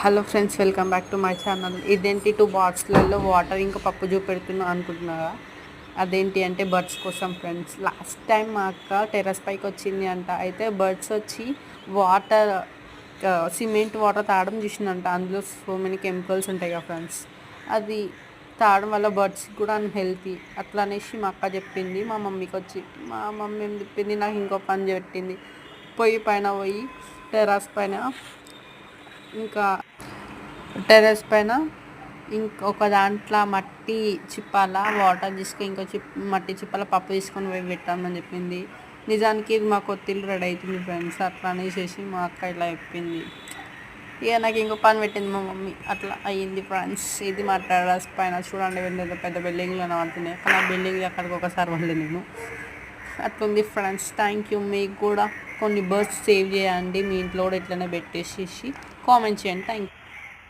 Hello friends, welcome back to my channel. ఇదేంటి 2 బాక్స్లలో water ఇంకా పప్పు చూపెడుతున్నా అనుకుంటున్నారా? అదేంటి అంటే బర్డ్స్ కోసం ఫ్రెండ్స్. లాస్ట్ టైం మా అక్క టెర్రస్ పైకి వచ్చింది అంట. అయితే బర్డ్స్ వచ్చి వాటర్ సిమెంట్ వాటర్ తాగడం చూసిందంట. అందులో సో మెనీ కెమికల్స్ ఉంటాయి కదా ఫ్రెండ్స్. అది తాగడం వల్ల బర్డ్స్కి కూడా అన్హెల్తీ అట్లా అనేసి మా అక్క చెప్పింది. మా మమ్మీకి వచ్చి మా మమ్మీ ఏం చెప్పింది, నాకు ఇంకో పని పెట్టింది. పొయ్యి పైన పోయి టెర్రస్ పైన ఇంకా టెర్రస్ పైన ఇంకొక దాంట్లో మట్టి చిప్పాల వాటర్ తీసుకొని మట్టి చిప్పాల పప్పు తీసుకొని పోయి పెట్టామని చెప్పింది. నిజానికి ఇది మా కొత్తిల్లు రెడీ అవుతుంది ఫ్రెండ్స్. అట్లా అనేసి మా అక్క ఇలా చెప్పింది. ఇక నాకు ఇంకో పని పెట్టింది మా మమ్మీ. అట్లా అయ్యింది ఫ్రెండ్స్. ఇది మా టెర్రస్ పైన చూడండి, పెద్ద పెద్ద బిల్డింగ్లు కనబడుతున్నాయి. కానీ ఆ బిల్డింగ్ అక్కడికి ఒకసారి వెళ్ళి నేను అట్లుంది ఫ్రెండ్స్. Thank you. మీకు కూడా కొన్ని బర్డ్స్ సేవ్ చేయండి, మీ ఇంట్లో కూడా ఇట్లనే పెట్టేసి కామెంట్ చేయండి. Thank you.